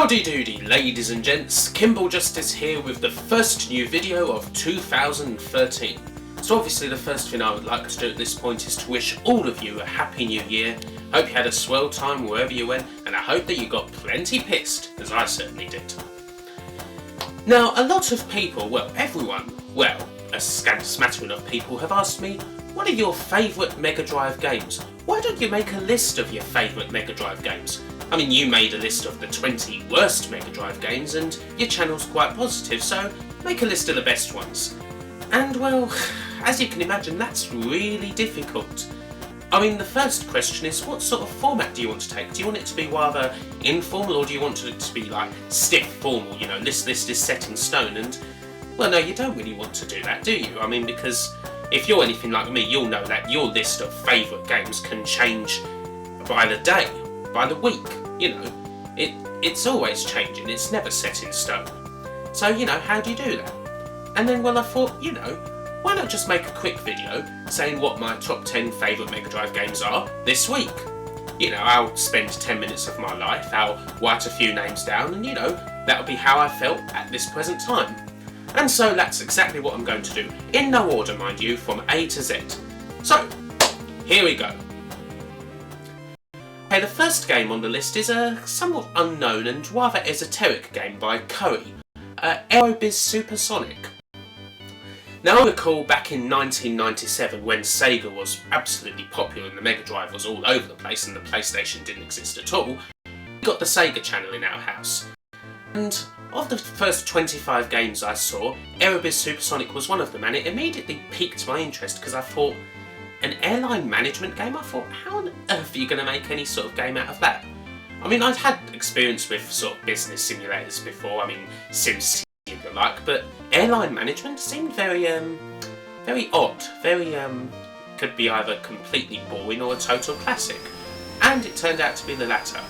Howdy doody, ladies and gents, Kimble Justice here with the first new video of 2013. So obviously the first thing I would like to do at this point is to wish all of you a happy new year. Hope you had a swell time wherever you went, and I hope that you got plenty pissed, as I certainly did. Now, a lot of people, well everyone, a smattering of people have asked me, what are your favourite Mega Drive games? Why don't you make a list of your favourite Mega Drive games? I mean, you made a list of the 20 worst Mega Drive games and your channel's quite positive, so make a list of the best ones. And well, as you can imagine, that's really difficult. I mean, the first question is, what sort of format do you want to take? Do you want it to be rather informal, or do you want it to be like stiff formal, you know, this list is set in stone? And well, no, you don't really want to do that, do you? I mean, because if you're anything like me, you'll know that your list of favourite games can change by the day, by the week, you know. It's always changing, it's never set in stone. So, you know, how do you do that? And then, well, I thought, you know, why not just make a quick video saying what my top 10 favourite Mega Drive games are this week? You know, I'll spend 10 minutes of my life, I'll write a few names down, and you know, that'll be how I felt at this present time. And so that's exactly what I'm going to do, in no order mind you, from A to Z. So, here we go. Okay, the first game on the list is a somewhat unknown and rather esoteric game by Koei, Aerobiz Supersonic. Now I recall back in 1997 when Sega was absolutely popular and the Mega Drive was all over the place and the PlayStation didn't exist at all, we got the Sega channel in our house. And of the first 25 games I saw, Aerobiz Supersonic was one of them, and it immediately piqued my interest because I thought, an airline management game? I thought, how on earth are you going to make any sort of game out of that? I mean, I'd had experience with sort of business simulators before, I mean, SimCity and the like, but airline management seemed very odd, could be either completely boring or a total classic. And it turned out to be the latter.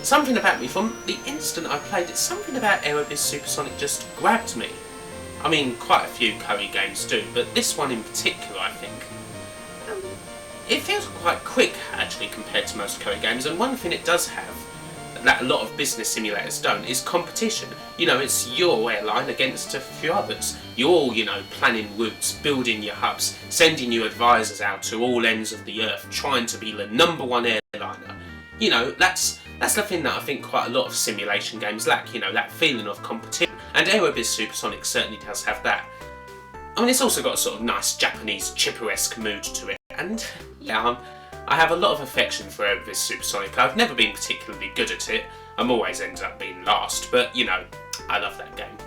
Something about me, from the instant I played it, something about Aerobiz Supersonic just grabbed me. I mean, quite a few Koei games do, but this one in particular, I think. It feels quite quick, actually, compared to most Koei games, and one thing it does have, that a lot of business simulators don't, is competition. You know, it's your airline against a few others. You're, you know, planning routes, building your hubs, sending your advisors out to all ends of the earth, trying to be the #1 airliner. You know, that's the thing that I think quite a lot of simulation games lack, you know, that feeling of competition. And Aerobiz Supersonic certainly does have that. I mean, it's also got a sort of nice Japanese chipperesque mood to it. And yeah, I have a lot of affection for Aerobiz Supersonic. I've never been particularly good at it. I'm always ended up being last, but you know, I love that game.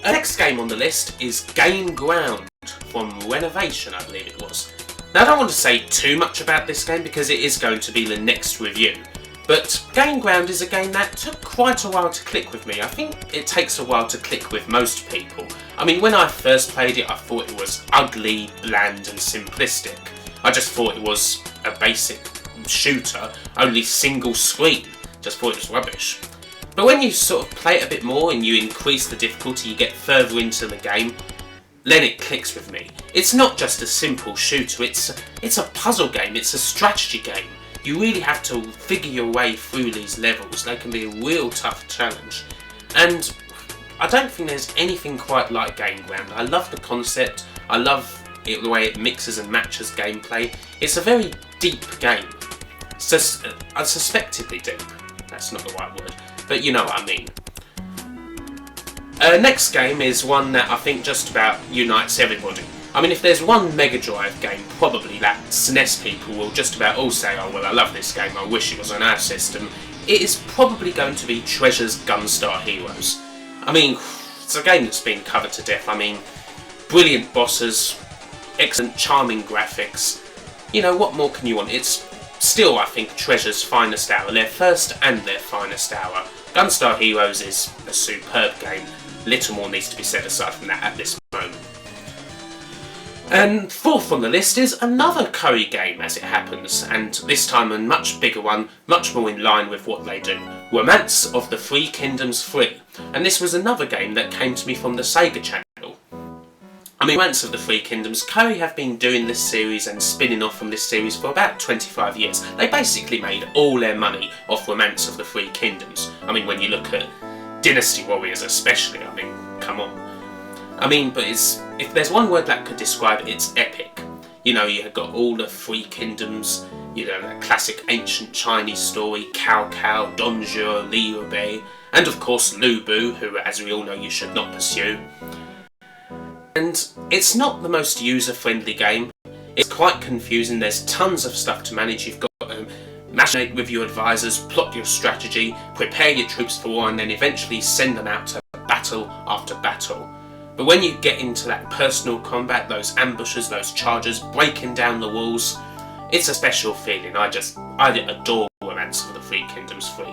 The next game on the list is Game Ground from Renovation, I believe it was. Now, I don't want to say too much about this game because it is going to be the next review, but Game Ground is a game that took quite a while to click with me. I think it takes a while to click with most people. I mean, when I first played it, I thought it was ugly, bland and simplistic. I just thought it was a basic shooter, only single screen. Just thought it was rubbish. But when you sort of play it a bit more and you increase the difficulty, you get further into the game, then it clicks with me. It's not just a simple shooter, it's a puzzle game, it's a strategy game. You really have to figure your way through these levels. They can be a real tough challenge. And I don't think there's anything quite like Game Ground. I love the concept, I love it, the way it mixes and matches gameplay. It's a very deep game. Unsuspectedly deep. That's not the right word, but you know what I mean. Next game is one that I think just about unites everybody. I mean, if there's one Mega Drive game, probably that SNES people will just about all say, oh well, I love this game, I wish it was on our system. It is probably going to be Treasure's Gunstar Heroes. I mean, it's a game that's been covered to death. I mean, brilliant bosses, excellent charming graphics. You know, what more can you want? It's still, I think, Treasure's finest hour, their first and their finest hour. Gunstar Heroes is a superb game. Little more needs to be said aside from that at this moment. And fourth on the list is another Koei game, as it happens, and this time a much bigger one, much more in line with what they do. Romance of the Three Kingdoms 3. And this was another game that came to me from the Sega channel. I mean, Romance of the Three Kingdoms, Koei have been doing this series and spinning off from this series for about 25 years. They basically made all their money off Romance of the Three Kingdoms. I mean, when you look at Dynasty Warriors especially, I mean, come on. I mean, but if there's one word that could describe it, it's epic. You know, you have got all the Three Kingdoms, you know, that classic ancient Chinese story, Cao Cao, Don Zhuo, Li Yubei, and of course Lu Bu, who, as we all know, you should not pursue. And it's not the most user-friendly game. It's quite confusing. There's tons of stuff to manage. You've got to machinate with your advisors, plot your strategy, prepare your troops for war, and then eventually send them out to battle after battle. But when you get into that personal combat, those ambushes, those charges, breaking down the walls, it's a special feeling. I adore Romance of the Three Kingdoms 3.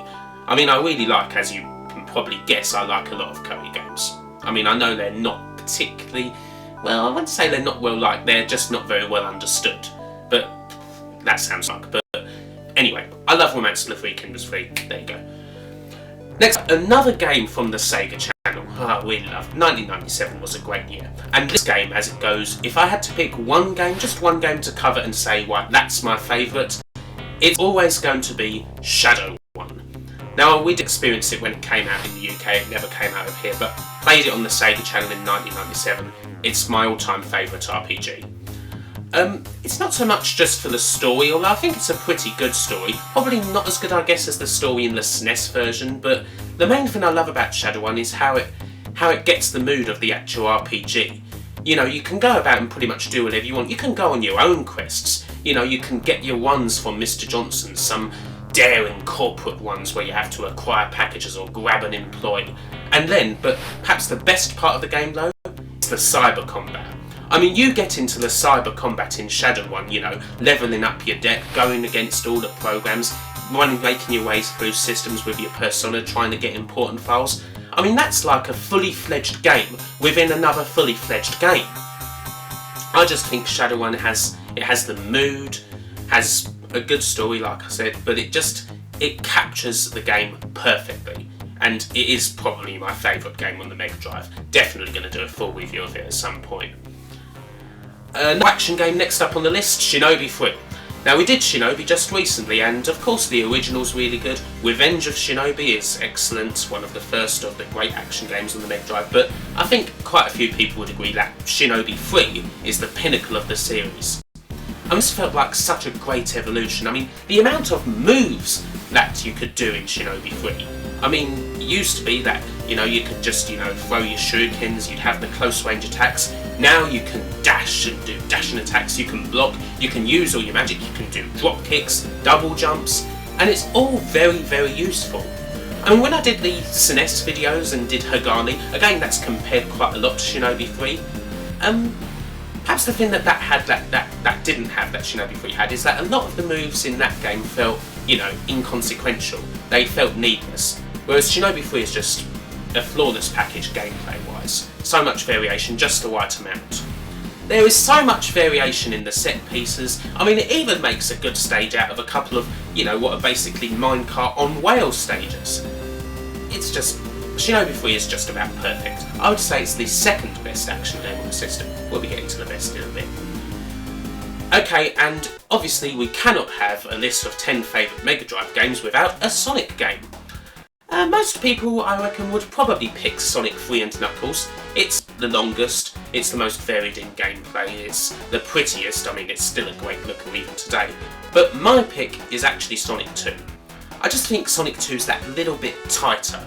I mean, I really like, as you can probably guess, I like a lot of Koei games. I mean, I know they're not particularly, well, I wouldn't say they're not well liked, they're just not very well understood. But that sounds like, but anyway, I love Romance of the Three Kingdoms 3, there you go. Next up, another game from the Sega channel. I really love. 1997 was a great year. And this game, as it goes, if I had to pick one game, just one game to cover and say, why, that's my favourite, it's always going to be Shadowrun. Now, we'd experienced it when it came out in the UK, it never came out of here, but played it on the Sega channel in 1997. It's my all-time favourite RPG. It's not so much just for the story, although I think it's a pretty good story. Probably not as good, I guess, as the story in the SNES version, but the main thing I love about Shadowrun is how it gets the mood of the actual RPG. You know, you can go about and pretty much do whatever you want. You can go on your own quests. You know, you can get your ones from Mr. Johnson, some daring corporate ones where you have to acquire packages or grab an employee. And then, but perhaps the best part of the game though, is the cyber combat. I mean, you get into the cyber combat in Shadowrun, you know, levelling up your deck, going against all the programs, making your ways through systems with your persona, trying to get important files. I mean, that's like a fully fledged game within another fully fledged game. I just think Shadowrun has the mood, has a good story, like I said, but it captures the game perfectly. And it is probably my favourite game on the Mega Drive. Definitely going to do a full review of it at some point. Another action game next up on the list, Shinobi 3. Now, we did Shinobi just recently, and of course the original's really good. Revenge of Shinobi is excellent, one of the first of the great action games on the Mega Drive, but I think quite a few people would agree that Shinobi 3 is the pinnacle of the series. And this felt like such a great evolution. I mean, the amount of moves that you could do in Shinobi 3. I mean, it used to be that, you know, you could just, you know, throw your shurikens, you'd have the close range attacks. Now you can dash and do dashing attacks, you can block, you can use all your magic, you can do drop kicks, double jumps, and it's all very, very useful. I mean, when I did the SNES videos and did Hagani, again, that's compared quite a lot to Shinobi 3. Perhaps the thing that didn't have, that Shinobi 3 had, is that a lot of the moves in that game felt, you know, inconsequential. They felt needless. Whereas Shinobi 3 is just a flawless package gameplay-wise. So much variation, just the right amount. There is so much variation in the set pieces. I mean, it even makes a good stage out of a couple of, you know, what are basically minecart on whale stages. It's just, Shinobi 3 is just about perfect. I would say it's the second best action game on the system. We'll be getting to the best in a bit. Okay, and obviously we cannot have a list of 10 favourite Mega Drive games without a Sonic game. Most people, I reckon, would probably pick Sonic 3 and Knuckles. It's the longest, it's the most varied in gameplay, it's the prettiest, I mean it's still a great looker even today. But my pick is actually Sonic 2. I just think Sonic 2 is that little bit tighter.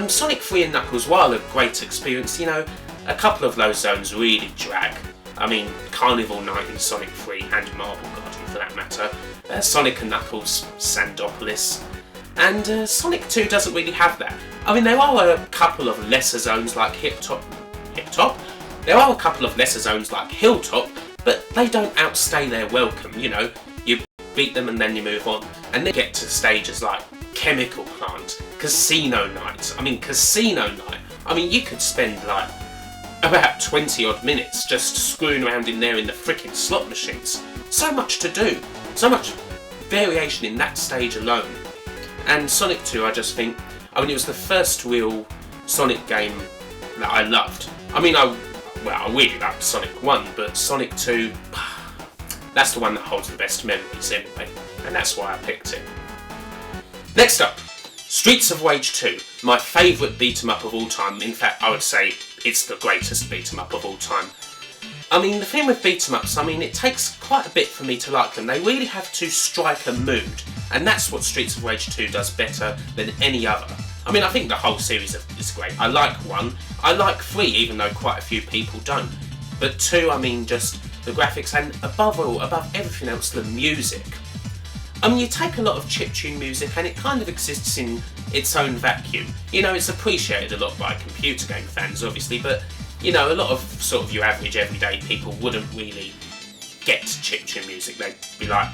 Sonic 3 and Knuckles, while a great experience, you know, a couple of those zones really drag. I mean, Carnival Night in Sonic 3 and Marble Garden for that matter, Sonic and Knuckles, Sandopolis, and Sonic 2 doesn't really have that. I mean, there are a couple of lesser zones like Hilltop? There are a couple of lesser zones like Hilltop, but they don't outstay their welcome, you know. You beat them and then you move on. And then you get to stages like Chemical Plant, Casino Night. I mean, Casino Night. I mean, you could spend like about 20 odd minutes just screwing around in there in the frickin' slot machines. So much to do. So much variation in that stage alone. And Sonic 2, I just think, I mean, it was the first real Sonic game that I loved. I mean, well, I really liked Sonic 1, but Sonic 2, that's the one that holds the best memories anyway, and that's why I picked it. Next up, Streets of Rage 2, my favourite beat-em-up of all time. In fact, I would say it's the greatest beat-em-up of all time. I mean, the thing with beat-em-ups, I mean, it takes quite a bit for me to like them. They really have to strike a mood, and that's what Streets of Rage 2 does better than any other. I mean, I think the whole series is great. I like 1, I like 3, even though quite a few people don't. But 2, I mean, just the graphics, and above all, above everything else, the music. I mean, you take a lot of chiptune music and it kind of exists in its own vacuum. You know, it's appreciated a lot by computer game fans, obviously, but, you know, a lot of sort of your average everyday people wouldn't really get chiptune music. They'd be like,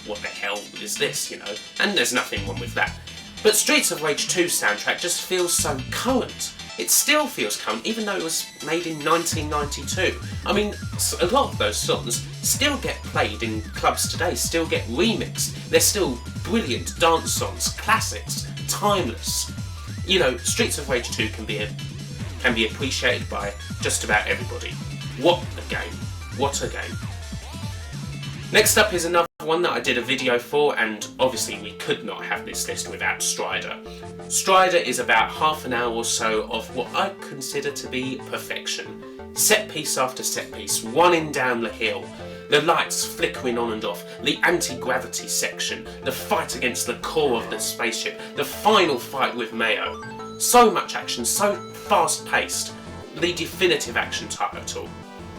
what the hell is this, you know? And there's nothing wrong with that. But Streets of Rage 2 soundtrack just feels so current. It still feels current, even though it was made in 1992. I mean, a lot of those songs still get played in clubs today, still get remixed. They're still brilliant dance songs, classics, timeless. You know, Streets of Rage 2 can be appreciated by just about everybody. What a game. What a game. Next up is another one that I did a video for, and obviously we could not have this list without Strider. Strider is about half an hour or so of what I consider to be perfection. Set piece after set piece, running down the hill, the lights flickering on and off, the anti-gravity section, the fight against the core of the spaceship, the final fight with Mayo. So much action, so fast-paced, the definitive action title.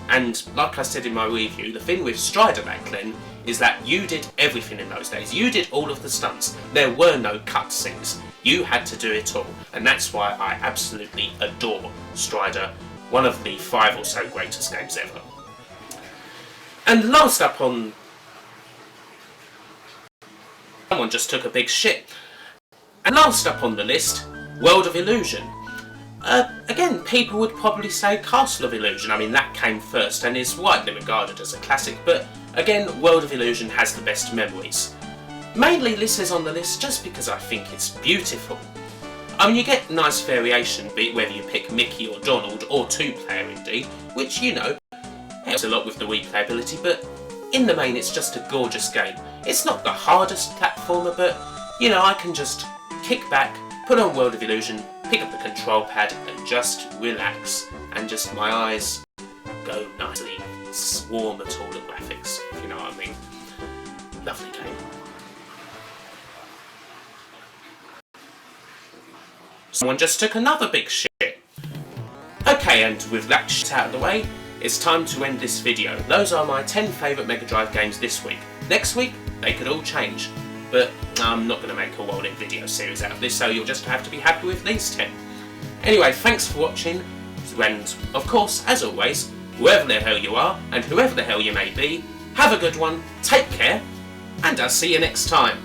And like I said in my review, the thing with Strider back then is that you did everything in those days. You did all of the stunts. There were no cutscenes. You had to do it all. And that's why I absolutely adore Strider, one of the 5 or so greatest games ever. And last up on... Someone just took a big shit. And last up on the list, World of Illusion. Again, people would probably say Castle of Illusion. I mean, that came first and is widely regarded as a classic, but again, World of Illusion has the best memories. Mainly this is on the list just because I think it's beautiful. I mean, you get nice variation, be it whether you pick Mickey or Donald, or 2-player indeed, which, you know, helps a lot with the replayability, but in the main it's just a gorgeous game. It's not the hardest platformer, but, you know, I can just kick back, put on World of Illusion, pick up the control pad and just relax, and just my eyes go nicely, swarm at all the graphics, if you know what I mean. Lovely game. Someone just took another big shit. Okay, and with that shit out of the way, it's time to end this video. Those are my 10 favourite Mega Drive games this week. Next week, they could all change. But I'm not going to make a rolling video series out of this, so you'll just have to be happy with these 10. Anyway, thanks for watching, and of course, as always, whoever the hell you are, and whoever the hell you may be, have a good one, take care, and I'll see you next time.